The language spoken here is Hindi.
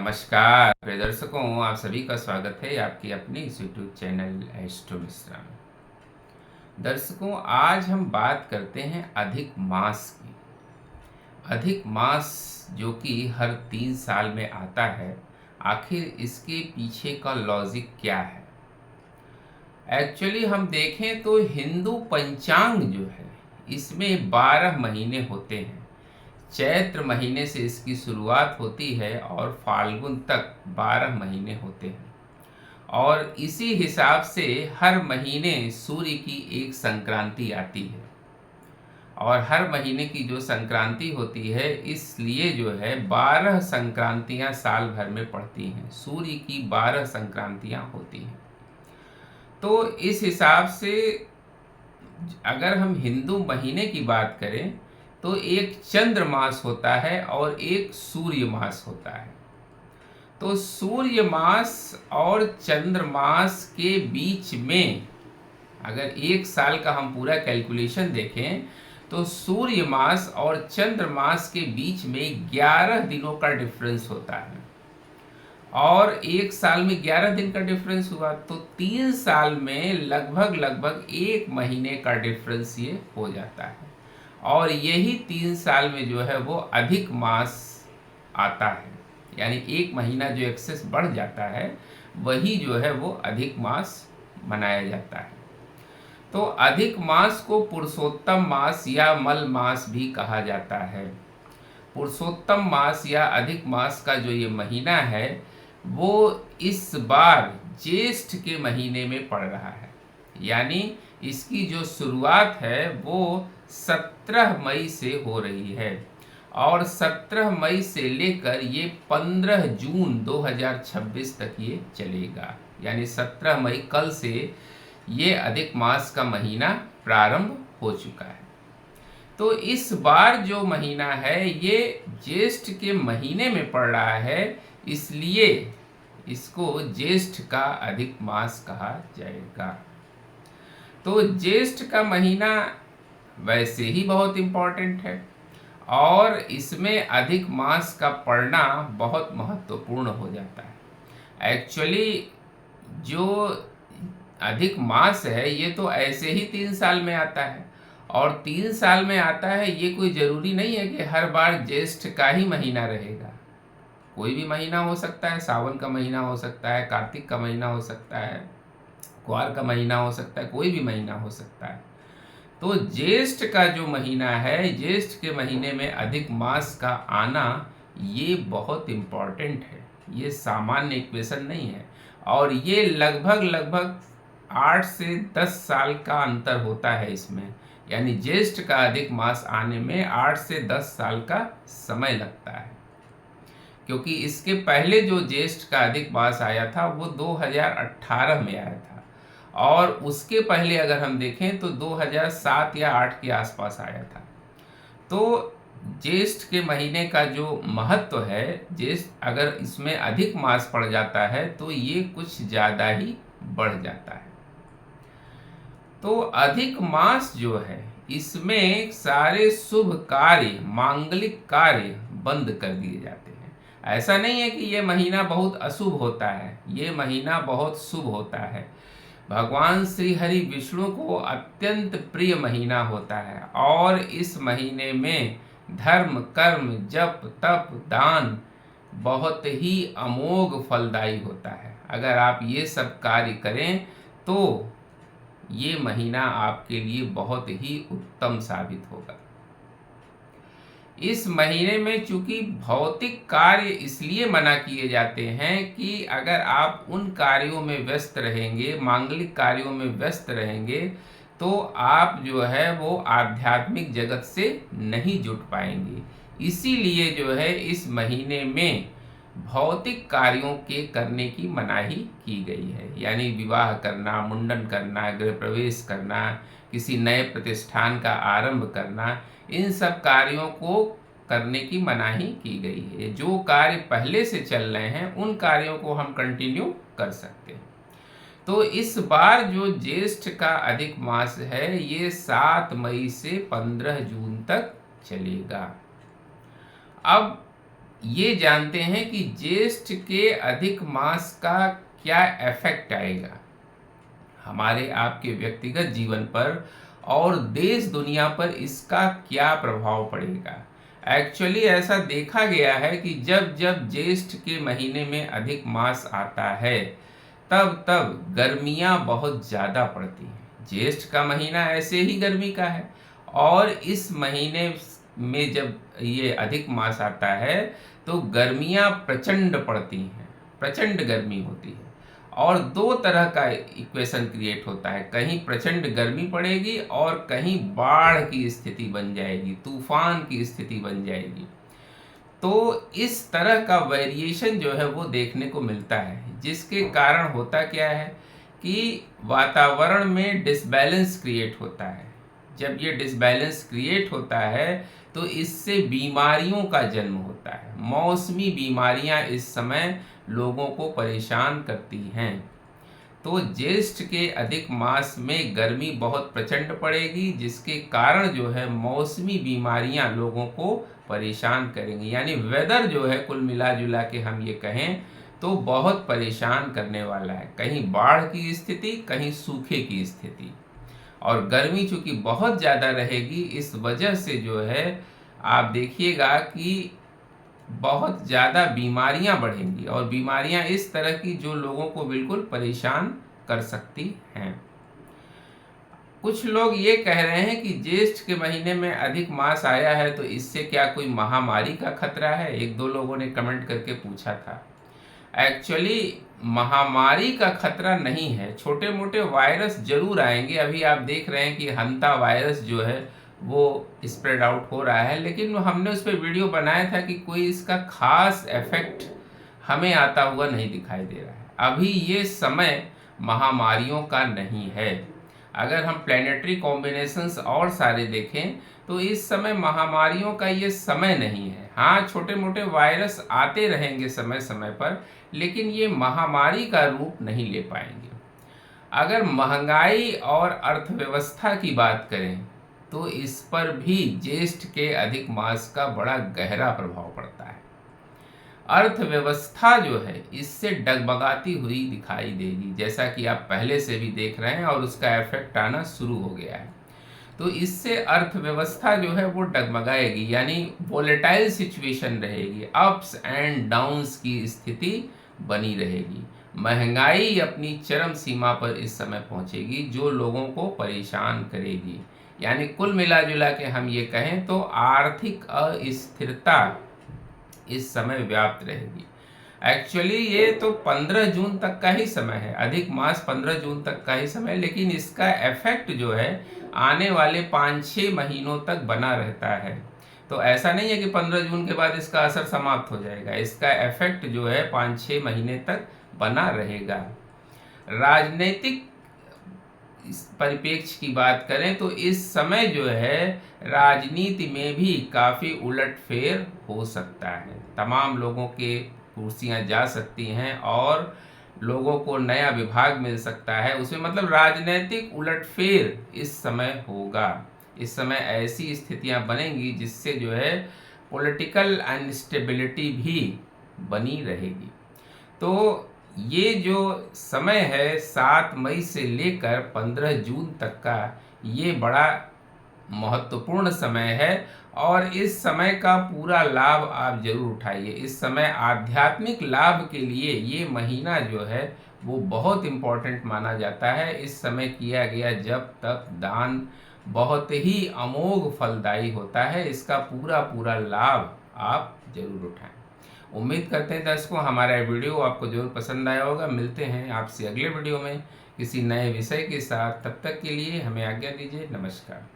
नमस्कार प्रिय दर्शकों, आप सभी का स्वागत है आपकी अपने इस यूट्यूब चैनल एस्ट्रो मिश्रा में। दर्शकों, आज हम बात करते हैं अधिक मास की। अधिक मास जो कि हर 3 साल में आता है, आखिर इसके पीछे का लॉजिक क्या है? एक्चुअली हम देखें तो हिंदू पंचांग जो है, इसमें 12 महीने होते हैं। चैत्र महीने से इसकी शुरुआत होती है और फाल्गुन तक 12 महीने होते हैं। और इसी हिसाब से हर महीने सूर्य की एक संक्रांति आती है। और हर महीने की जो संक्रांति होती है, इसलिए जो है 12 संक्रांतियां साल भर में पड़ती हैं। सूर्य की 12 संक्रांतियां होती हैं। तो इस हिसाब से अगर हम हिंदू महीने की बात करें तो एक चंद्र मास होता है और एक सूर्य मास होता है। तो सूर्य मास और चंद्र मास के बीच में अगर एक साल का हम पूरा कैलकुलेशन देखें तो सूर्य मास और चंद्र मास के बीच में 11 दिनों का डिफरेंस होता है। और एक साल में 11 दिन का डिफरेंस हुआ तो 3 साल में लगभग 1 महीने का डिफरेंस ये हो जाता है। और यही 3 साल में जो है वो अधिक मास आता है, यानी 1 महीना जो एक्सेस बढ़ जाता है, वही जो है वो अधिक मास मनाया जाता है। तो अधिक मास को पुरुषोत्तम मास या मल मास भी कहा जाता है। पुरुषोत्तम मास या अधिक मास का जो ये महीना है, वो इस बार ज्येष्ठ के महीने में पड़ रहा है। यानी इसकी जो शुरुआत है वो 17 मई से हो रही है और 17 मई से लेकर ये 15 जून 2026 तक ये चलेगा। यानी 17 मई कल से ये अधिक मास का महीना प्रारंभ हो चुका है। तो इस बार जो महीना है ये ज्येष्ठ के महीने में पड़ रहा है, इसलिए इसको ज्येष्ठ का अधिक मास कहा जाएगा। तो ज्येष्ठ का महीना वैसे ही बहुत इम्पोर्टेंट है और इसमें अधिक मास का पड़ना बहुत महत्वपूर्ण हो जाता है। एक्चुअली जो अधिक मास है ये तो ऐसे ही 3 साल में आता है और 3 साल में आता है। ये कोई ज़रूरी नहीं है कि हर बार ज्येष्ठ का ही महीना रहेगा। कोई भी महीना हो सकता है, सावन का महीना हो सकता है, कार्तिक का महीना हो सकता है, कुआर का महीना हो सकता है, कोई भी महीना हो सकता है। तो ज्येष्ठ का जो महीना है, ज्येष्ठ के महीने में अधिक मास का आना ये बहुत इम्पॉर्टेंट है। ये सामान्य इक्वेशन नहीं है और ये लगभग 8 से 10 साल का अंतर होता है इसमें। यानी ज्येष्ठ का अधिक मास आने में 8 से 10 साल का समय लगता है, क्योंकि इसके पहले जो ज्येष्ठ का अधिक मास आया था वो 2018 में आया था और उसके पहले अगर हम देखें तो 2007 या 8 के आसपास आया था। तो ज्येष्ठ के महीने का जो महत्व है, ज्येष्ठ अगर इसमें अधिक मास पड़ जाता है तो ये कुछ ज़्यादा ही बढ़ जाता है। तो अधिक मास जो है इसमें सारे शुभ कार्य, मांगलिक कार्य बंद कर दिए जाते हैं। ऐसा नहीं है कि ये महीना बहुत अशुभ होता है, ये महीना बहुत शुभ होता है। भगवान श्री हरि विष्णु को अत्यंत प्रिय महीना होता है और इस महीने में धर्म, कर्म, जप, तप, दान बहुत ही अमोघ फलदायी होता है। अगर आप ये सब कार्य करें तो ये महीना आपके लिए बहुत ही उत्तम साबित होगा। इस महीने में चूंकि भौतिक कार्य इसलिए मना किए जाते हैं कि अगर आप उन कार्यों में व्यस्त रहेंगे, मांगलिक कार्यों में व्यस्त रहेंगे, तो आप जो है वो आध्यात्मिक जगत से नहीं जुड़ पाएंगे। इसीलिए जो है इस महीने में भौतिक कार्यों के करने की मनाही की गई है। यानी विवाह करना, मुंडन करना, गृह प्रवेश करना, किसी नए प्रतिष्ठान का आरंभ करना, इन सब कार्यों को करने की मनाही की गई है। जो कार्य पहले से चल रहे हैं उन कार्यों को हम कंटिन्यू कर सकते हैं। तो इस बार जो ज्येष्ठ का अधिक मास है ये 7 मई से 15 जून तक चलेगा। अब ये जानते हैं कि ज्येष्ठ के अधिक मास का क्या इफेक्ट आएगा हमारे आपके व्यक्तिगत जीवन पर और देश दुनिया पर इसका क्या प्रभाव पड़ेगा। एक्चुअली ऐसा देखा गया है कि जब जब ज्येष्ठ के महीने में अधिक मास आता है तब तब गर्मियां बहुत ज़्यादा पड़ती हैं। ज्येष्ठ का महीना ऐसे ही गर्मी का है और इस महीने में जब ये अधिक मास आता है तो गर्मियां प्रचंड पड़ती हैं, प्रचंड गर्मी होती है और दो तरह का इक्वेशन क्रिएट होता है, कहीं प्रचंड गर्मी पड़ेगी और कहीं बाढ़ की स्थिति बन जाएगी, तूफान की स्थिति बन जाएगी। तो इस तरह का वेरिएशन जो है वो देखने को मिलता है, जिसके कारण होता क्या है कि वातावरण में डिसबैलेंस क्रिएट होता है। जब ये डिसबैलेंस क्रिएट होता है तो इससे बीमारियों का जन्म होता है। मौसमी बीमारियां इस समय लोगों को परेशान करती हैं। तो ज्येष्ठ के अधिक मास में गर्मी बहुत प्रचंड पड़ेगी, जिसके कारण जो है मौसमी बीमारियां लोगों को परेशान करेंगी। यानी वेदर जो है कुल मिला जुला के हम ये कहें तो बहुत परेशान करने वाला है। कहीं बाढ़ की स्थिति, कहीं सूखे की स्थिति। और गर्मी चूंकि बहुत ज़्यादा रहेगी, इस वजह से जो है आप देखिएगा कि बहुत ज़्यादा बीमारियां बढ़ेंगी और बीमारियां इस तरह की जो लोगों को बिल्कुल परेशान कर सकती हैं। कुछ लोग ये कह रहे हैं कि ज्येष्ठ के महीने में अधिक मास आया है तो इससे क्या कोई महामारी का खतरा है। एक दो लोगों ने कमेंट करके पूछा था। एक्चुअली महामारी का खतरा नहीं है, छोटे मोटे वायरस जरूर आएंगे। अभी आप देख रहे हैं कि हंता वायरस जो है वो स्प्रेड आउट हो रहा है, लेकिन हमने उस पर वीडियो बनाया था कि कोई इसका खास इफेक्ट हमें आता हुआ नहीं दिखाई दे रहा है। अभी ये समय महामारियों का नहीं है। अगर हम प्लैनेटरी कॉम्बिनेशंस और सारे देखें तो इस समय महामारियों का ये समय नहीं है। हाँ, छोटे मोटे वायरस आते रहेंगे समय समय पर, लेकिन ये महामारी का रूप नहीं ले पाएंगे। अगर महंगाई और अर्थव्यवस्था की बात करें तो इस पर भी ज्येष्ठ के अधिक मास का बड़ा गहरा प्रभाव पड़ता है। अर्थव्यवस्था जो है इससे डगमगाती हुई दिखाई देगी, जैसा कि आप पहले से भी देख रहे हैं और उसका इफेक्ट आना शुरू हो गया है। तो इससे अर्थव्यवस्था जो है वो डगमगाएगी, यानी वोलेटाइल सिचुएशन रहेगी, अप्स एंड डाउन्स की स्थिति बनी रहेगी। महंगाई अपनी चरम सीमा पर इस समय पहुंचेगी, जो लोगों को परेशान करेगी। यानी कुल मिला जुला के हम ये कहें तो आर्थिक अस्थिरता इस समय व्याप्त रहेगी। एक्चुअली ये तो 15 जून तक का ही समय है, अधिक मास 15 जून तक का ही समय, लेकिन इसका इफेक्ट जो है आने वाले 5-6 महीनों तक बना रहता है। तो ऐसा नहीं है कि 15 जून के बाद इसका असर समाप्त हो जाएगा। इसका इफेक्ट जो है 5-6 महीने तक बना रहेगा। राजनीतिक परिप्रेक्ष्य की बात करें तो इस समय जो है राजनीति में भी काफ़ी उलटफेर हो सकता है। तमाम लोगों के कुर्सियां जा सकती हैं और लोगों को नया विभाग मिल सकता है। उसमें मतलब राजनीतिक उलटफेर इस समय होगा। इस समय ऐसी स्थितियां बनेंगी जिससे जो है पॉलिटिकल अनस्टेबिलिटी भी बनी रहेगी। तो ये जो समय है 7 मई से लेकर 15 जून तक का, ये बड़ा महत्वपूर्ण समय है और इस समय का पूरा लाभ आप जरूर उठाइए। इस समय आध्यात्मिक लाभ के लिए ये महीना जो है वो बहुत इम्पोर्टेंट माना जाता है। इस समय किया गया जप तप दान बहुत ही अमोघ फलदायी होता है। इसका पूरा पूरा लाभ आप जरूर उठाएं। उम्मीद करते हैं दर्शकों हमारा वीडियो आपको जरूर पसंद आया होगा। मिलते हैं आपसे अगले वीडियो में किसी नए विषय के साथ। तब तक के लिए हमें आज्ञा दीजिए। नमस्कार।